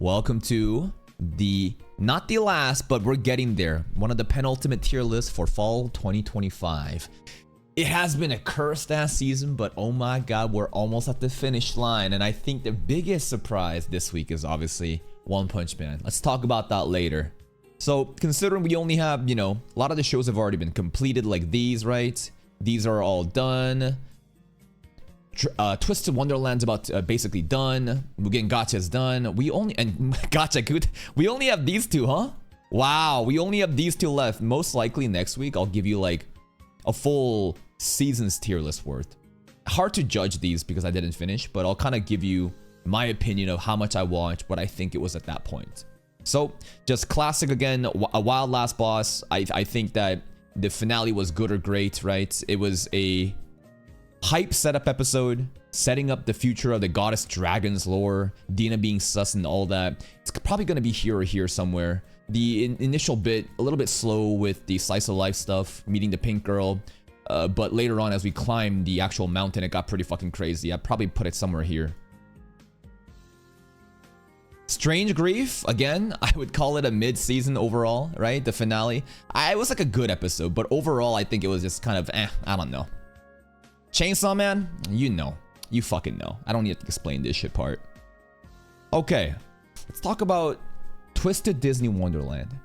Welcome to the, not the last, but we're getting there. One of the penultimate tier lists for fall 2025. It has been a cursed ass season, but oh my god, we're almost at the finish line. And I think the biggest surprise this week is obviously One Punch Man. Let's talk about that later. So considering we only have, a lot of the shows have already been completed, like these, right? These are all done. Twisted Wonderland's about basically done. Mugen Gacha's done. We only have these two, huh? Wow, we only have these two left. Most likely next week I'll give you like a full season's tier list worth. Hard to judge these because I didn't finish, but I'll kind of give you my opinion of how much I watched, what I think it was at that point. So just classic again, a wild last boss. I think that the finale was good or great, right? It was a hype setup episode, setting up the future of the goddess dragons lore, Dina being sus and all that. It's probably going to be here or here somewhere. The initial bit, a little bit slow with the slice of life stuff, meeting the pink girl. But later on, as we climbed the actual mountain, it got pretty fucking crazy. I'd probably put it somewhere here. Strange Grief, again, I would call it a mid-season overall, right? The finale. It was like a good episode, but overall, I think it was just kind of, I don't know. Chainsaw Man, you fucking know. I don't need to explain this shit part. Okay, let's talk about Twisted Disney Wonderland.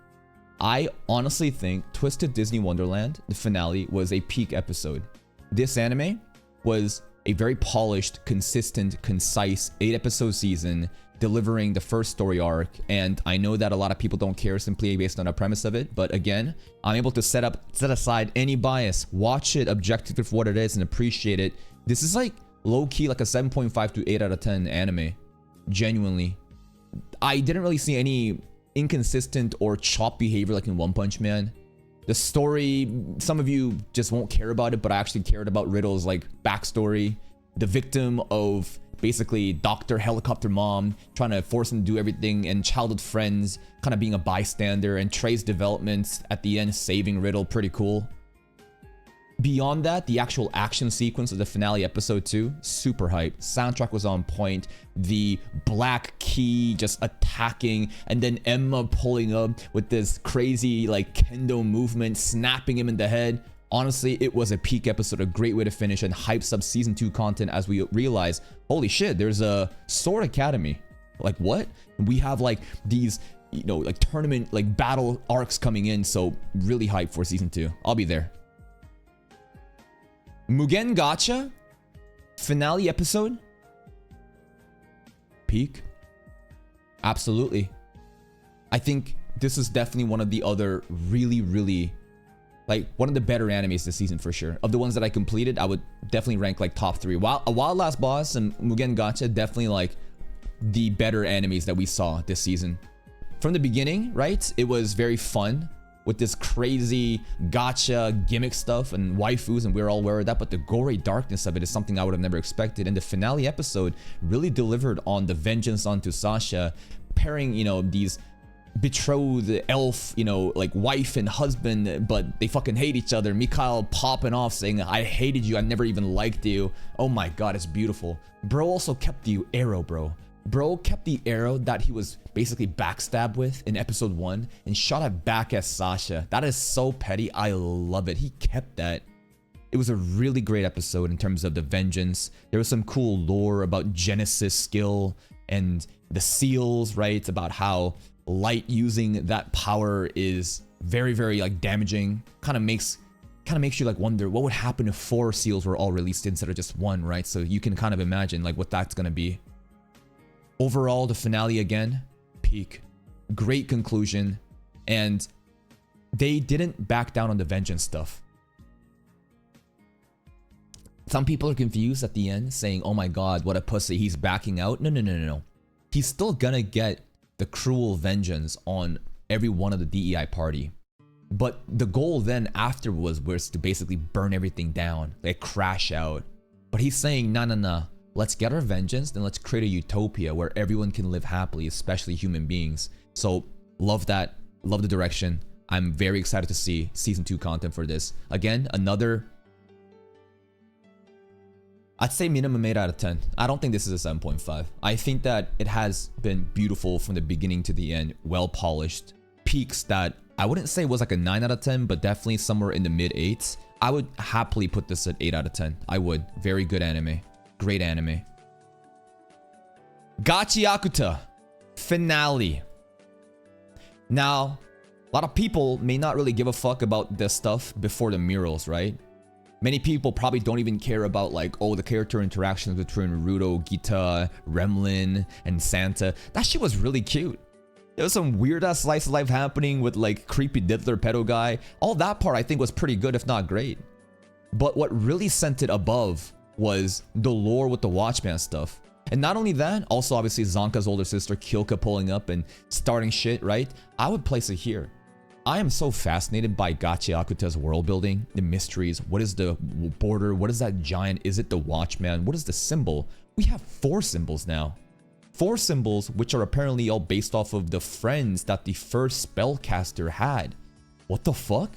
I honestly think Twisted Disney Wonderland, the finale, was a peak episode. This anime was a very polished, consistent, concise 8-episode season, delivering the first story arc. And I know that a lot of people don't care simply based on the premise of it, but again, I'm able to set aside any bias, watch it objectively for what it is and appreciate it. This is like low-key like a 7.5 to 8 out of 10 anime. Genuinely. I didn't really see any inconsistent or chopped behavior like in One Punch Man. The story, some of you just won't care about it, but I actually cared about Riddle's like backstory. The victim of basically Dr. Helicopter Mom trying to force him to do everything, and childhood friends kind of being a bystander, and Trey's developments at the end saving Riddle, pretty cool. Beyond that, the actual action sequence of the finale episode 2, super hype. Soundtrack was on point. The Black Key just attacking, and then Emma pulling up with this crazy like kendo movement, snapping him in the head. Honestly, it was a peak episode, a great way to finish, and hypes up season 2 content as we realize, holy shit, there's a Sword Academy. Like what? We have like these, like tournament, like battle arcs coming in, so really hyped for season 2. I'll be there. Mugen Gacha finale episode, peak. Absolutely. I think this is definitely one of the other really like one of the better animes this season for sure. Of the ones that I completed, I would definitely rank like top 3. While A Wild Last Boss and Mugen Gacha, definitely like the better animes that we saw this season. From the beginning, right? It was very fun with this crazy gacha gimmick stuff and waifus, and we're all aware of that, but the gory darkness of it is something I would have never expected. And the finale episode really delivered on the vengeance onto Sasha, pairing, these betrothed elf, like wife and husband, but they fucking hate each other. Mikhail popping off saying, I hated you, I never even liked you. Oh my god, it's beautiful. Bro also kept the arrow, Bro kept the arrow that he was basically backstabbed with in episode 1 and shot it back at Sasha. That is so petty. I love it. He kept that. It was a really great episode in terms of the vengeance. There was some cool lore about Genesis skill and the seals, right? About how light using that power is very like damaging. Kind of makes you like wonder what would happen if 4 seals were all released instead of just 1, right? So you can kind of imagine like what that's gonna be. Overall, the finale again, peak. Great conclusion. And they didn't back down on the vengeance stuff. Some people are confused at the end, saying, oh my god, what a pussy, he's backing out. No. He's still gonna get the cruel vengeance on every one of the DEI party. But the goal then after was to basically burn everything down, like crash out. But he's saying, nah. Let's get our vengeance, then let's create a utopia where everyone can live happily, especially human beings. So love that, love the direction. I'm very excited to see season 2 content for this. Again, another I'd say minimum 8 out of 10. I don't think this is a 7.5. I think that it has been beautiful from the beginning to the end, well polished. Peaks that I wouldn't say was like a 9 out of 10, but definitely somewhere in the mid 8s. I would happily put this at 8 out of 10. I would. Very good anime. Great anime. Gachi Akuta finale. Now, a lot of people may not really give a fuck about this stuff before the murals, right? Many people probably don't even care about like, oh, the character interactions between Ruto, Gita, Remlin, and Santa. That shit was really cute. There was some weird ass slice of life happening with like creepy diddler pedo guy. All that part I think was pretty good, if not great. But what really sent it above was the lore with the Watchman stuff. And not only that, also obviously Zonka's older sister Kyoka pulling up and starting shit, right? I would place it here. I am so fascinated by Gachi Akuta's world building, the mysteries. What is the border? What is that giant? Is it the Watchman? What is the symbol? We have 4 symbols now. 4 symbols which are apparently all based off of the friends that the first spellcaster had. What the fuck?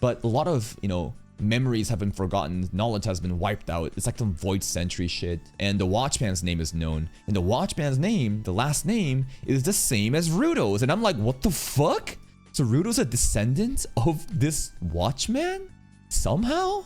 But a lot of, you know, memories have been forgotten, knowledge has been wiped out. It's like some void century shit. And the Watchman's name is known. And the Watchman's name, the last name, is the same as Ruto's. And I'm like, what the fuck? So Ruto's a descendant of this Watchman? Somehow?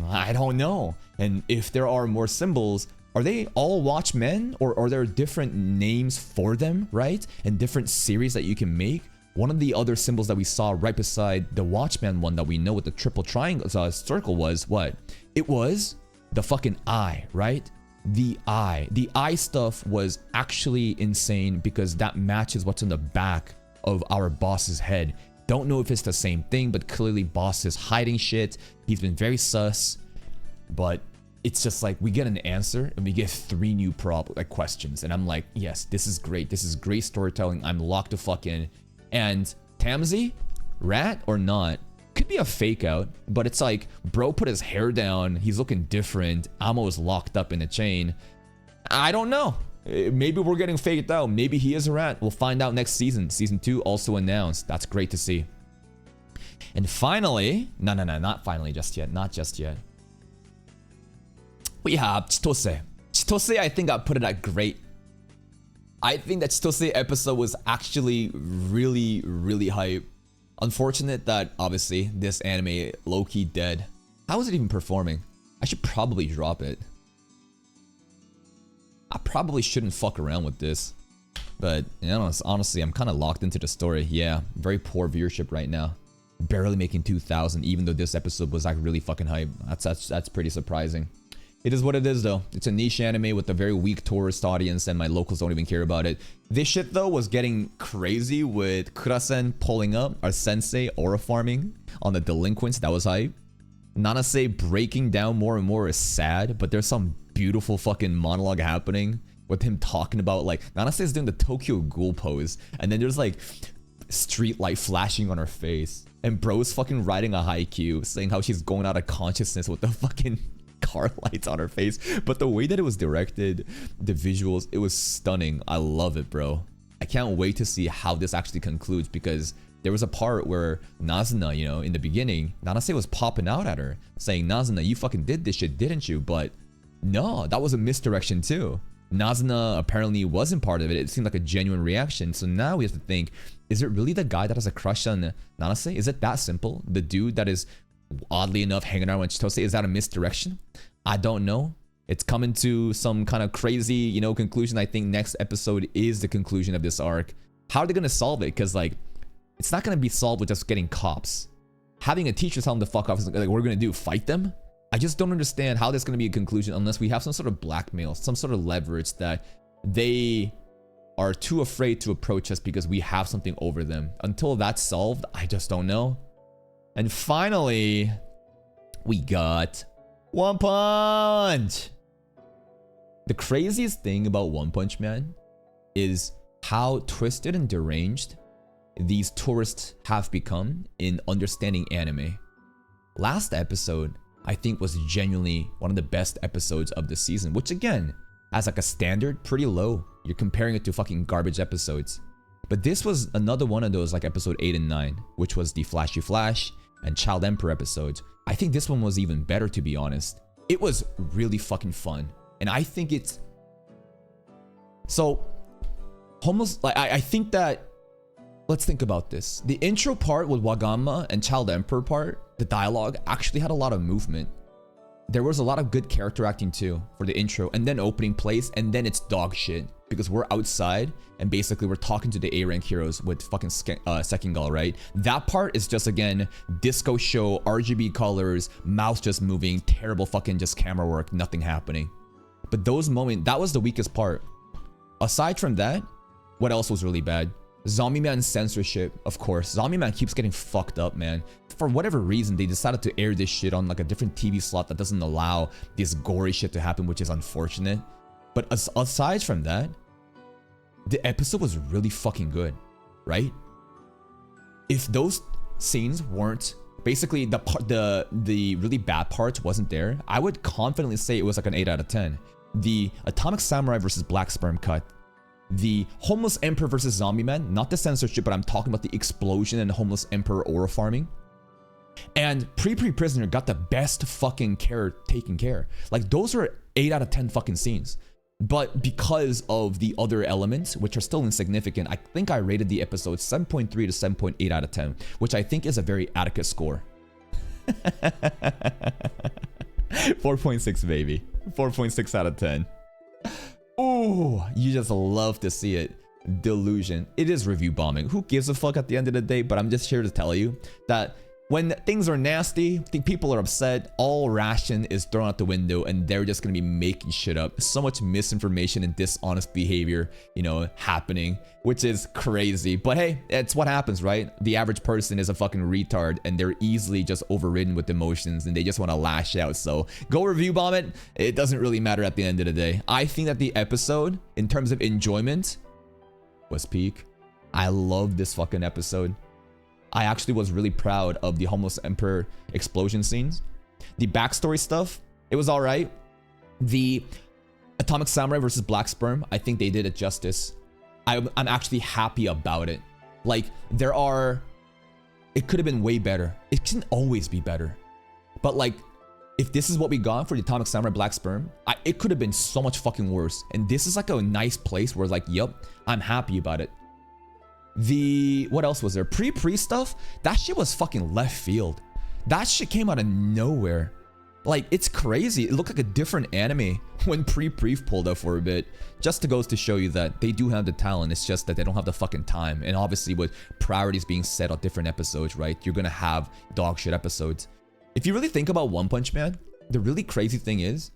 I don't know. And if there are more symbols, are they all Watchmen? Or are there different names for them, right? And different series that you can make? One of the other symbols that we saw right beside the Watchman one that we know with the triple triangle circle was what? It was the fucking eye, right? The eye. The eye stuff was actually insane because that matches what's in the back of our boss's head. Don't know if it's the same thing, but clearly boss is hiding shit. He's been very sus, but it's just like we get an answer and we get 3 new questions, and I'm like, yes, this is great. This is great storytelling. I'm locked the fuck in. And Tamsi, rat or not, could be a fake out, but it's like bro put his hair down. He's looking different. Amo is locked up in a chain. I don't know. Maybe we're getting faked out. Maybe he is a rat. We'll find out next season. Season 2 also announced. That's great to see. And finally, no, not finally just yet. Not just yet. We have Chitose. Chitose, I think I put it at great. I think that Chitose episode was actually really, really hype. Unfortunate that obviously this anime low-key dead. How is it even performing? I should probably drop it. I probably shouldn't fuck around with this, but you know, honestly, I'm kind of locked into the story. Yeah, very poor viewership right now, barely making 2,000, even though this episode was like really fucking hype. That's pretty surprising. It is what it is though. It's a niche anime with a very weak tourist audience, and my locals don't even care about it. This shit though was getting crazy with Kurasen pulling up our sensei aura farming on the delinquents. That was hype. Nanase breaking down more and more is sad, but there's some beautiful fucking monologue happening with him talking about like Nanase is doing the Tokyo Ghoul pose, and then there's like street light flashing on her face, and bro's fucking writing a haiku saying how she's going out of consciousness with the fucking car lights on her face. But the way that it was directed, the visuals, it was stunning. I love it, bro. I can't wait to see how this actually concludes, because there was a part where Nazuna, you know, in the beginning, Nanase was popping out at her saying, Nazuna, you fucking did this shit, didn't you? But no, that was a misdirection too. Nazuna apparently wasn't part of it. It seemed like a genuine reaction. So now we have to think, is it really the guy that has a crush on Nanase? Is it that simple? The dude that is oddly enough hanging out with Chitose, is that a misdirection? I don't know. It's coming to some kind of crazy, you know, conclusion. I think next episode is the conclusion of this arc. How are they going to solve it? Because like, it's not going to be solved with just getting cops. Having a teacher tell them to fuck off is like, what we're going to do, fight them? I just don't understand how there's going to be a conclusion unless we have some sort of blackmail, some sort of leverage that they are too afraid to approach us because we have something over them. Until that's solved, I just don't know. And finally, we got One Punch. The craziest thing about One Punch Man is how twisted and deranged these tourists have become in understanding anime. Last episode, I think, was genuinely one of the best episodes of the season, which again, as like a standard, pretty low. You're comparing it to fucking garbage episodes. But this was another one of those, like episode 8 and 9, which was the Flashy Flash and Child Emperor episodes. I think this one was even better, to be honest. It was really fucking fun. And I think it's... So, almost like I think that... Let's think about this. The intro part with Wagama and Child Emperor part, the dialogue actually had a lot of movement. There was a lot of good character acting too for the intro, and then opening plays, and then it's dog shit because we're outside and basically we're talking to the A rank heroes with fucking Sekingal, right? That part is just, again, disco show, RGB colors, mouse just moving, terrible fucking just camera work, nothing happening. But those moments, that was the weakest part. Aside from that, what else was really bad? Zombie Man censorship, of course. Zombie Man keeps getting fucked up, man. For whatever reason, they decided to air this shit on like a different TV slot that doesn't allow this gory shit to happen, which is unfortunate. But aside from that, the episode was really fucking good, right? If those scenes weren't, basically the really bad parts wasn't there, I would confidently say it was like an 8 out of 10. The Atomic Samurai versus Black Sperm cut, the Homeless Emperor versus Zombie Man, not the censorship, but I'm talking about the explosion and Homeless Emperor aura farming. And Prisoner got the best fucking care taken care. Like, those are 8 out of 10 fucking scenes. But because of the other elements, which are still insignificant, I think I rated the episode 7.3 to 7.8 out of 10, which I think is a very adequate score. 4.6, baby. 4.6 out of 10. Ooh, you just love to see it. Delusion. It is review bombing. Who gives a fuck at the end of the day? But I'm just here to tell you that when things are nasty, people are upset, all ration is thrown out the window and they're just gonna be making shit up. So much misinformation and dishonest behavior, you know, happening, which is crazy. But hey, it's what happens, right? The average person is a fucking retard and they're easily just overridden with emotions and they just want to lash out. So go review bomb it. It doesn't really matter at the end of the day. I think that the episode, in terms of enjoyment, was peak. I love this fucking episode. I actually was really proud of the Homeless Emperor explosion scenes. The backstory stuff, it was all right. The Atomic Samurai versus Black Sperm, I think they did it justice. I'm actually happy about it. Like, it could have been way better. It can always be better. But like, if this is what we got for the Atomic Samurai Black Sperm, it could have been so much fucking worse. And this is like a nice place where like, yup, I'm happy about it. What else was there? Pre stuff? That shit was fucking left field. That shit came out of nowhere. Like, it's crazy. It looked like a different anime when Pre-Brief pulled up for a bit. Just to goes to show you that they do have the talent. It's just that they don't have the fucking time. And obviously with priorities being set on different episodes, right? You're gonna have dog shit episodes. If you really think about One Punch Man, the really crazy thing is,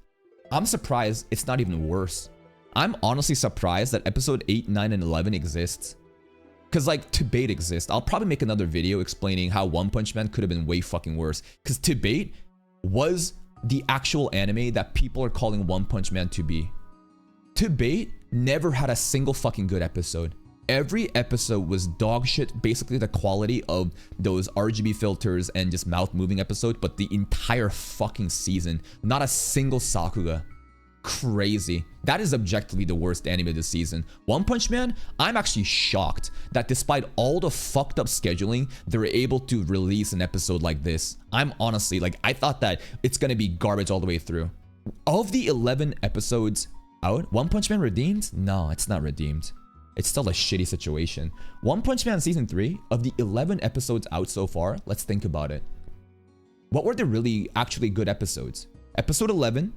I'm surprised it's not even worse. I'm honestly surprised that episode 8, 9, and 11 exists. Because like, Debate exists. I'll probably make another video explaining how One Punch Man could have been way fucking worse. Because Debate was the actual anime that people are calling One Punch Man to be. Debate never had a single fucking good episode. Every episode was dog shit, basically the quality of those RGB filters and just mouth moving episode, but the entire fucking season, not a single Sakuga. Crazy. That is objectively the worst anime this season. One Punch Man, I'm actually shocked that despite all the fucked up scheduling, they were able to release an episode like this. I'm honestly, like, I thought that it's gonna be garbage all the way through. Of the 11 episodes out, One Punch Man redeemed? No, it's not redeemed. It's still a shitty situation. One Punch Man Season 3, of the 11 episodes out so far, let's think about it. What were the really actually good episodes? Episode 11,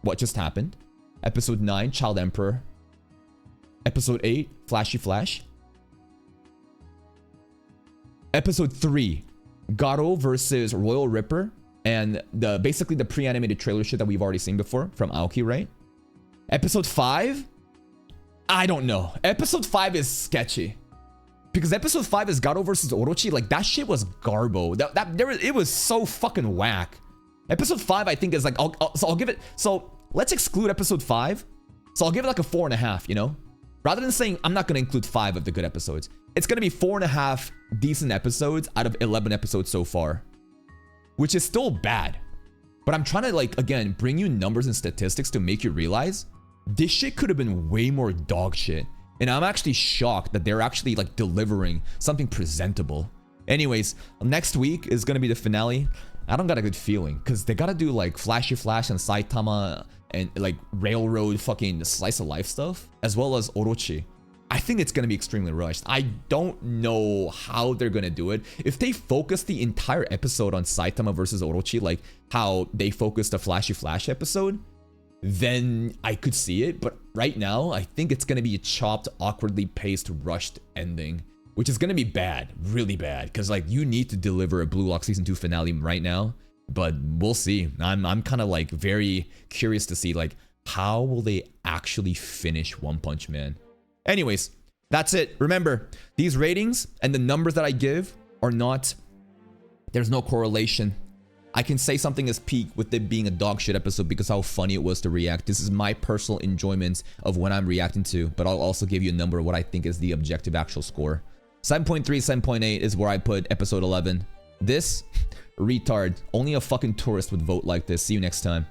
What Just Happened. Episode 9, Child Emperor. Episode 8, Flashy Flash. Episode 3, Garo versus Royal Ripper. And basically the pre-animated trailer shit that we've already seen before from Aoki, right? Episode 5, I don't know. Episode 5 is sketchy. Because episode 5 is Garo versus Orochi. Like, that shit was garbo. It was so fucking whack. Episode 5, I think, is like, I'll give it, so let's exclude episode 5. So I'll give it like a 4.5, you know? Rather than saying I'm not going to include 5 of the good episodes. It's going to be 4.5 decent episodes out of 11 episodes so far. Which is still bad. But I'm trying to, like, again, bring you numbers and statistics to make you realize this shit could have been way more dog shit. And I'm actually shocked that they're actually, like, delivering something presentable. Anyways, next week is going to be the finale. I don't got a good feeling because they gotta do like Flashy Flash and Saitama and like railroad fucking slice of life stuff, as well as Orochi. I think it's gonna be extremely rushed. I don't know how they're gonna do it. If they focus the entire episode on Saitama versus Orochi, like how they focused the Flashy Flash episode, then I could see it. But right now, I think it's gonna be a chopped, awkwardly paced, rushed ending, which is gonna be bad, really bad. Because like you need to deliver a Blue Lock Season 2 finale right now. But we'll see. I'm kind of like very curious to see like how will they actually finish One Punch Man. Anyways, that's it. Remember, these ratings and the numbers that I give are not, there's no correlation. I can say something is peak with it being a dog shit episode because how funny it was to react. This is my personal enjoyment of what I'm reacting to, but I'll also give you a number of what I think is the objective actual score. 7.3, 7.8 is where I put episode 11. This, retard. Only a fucking tourist would vote like this. See you next time.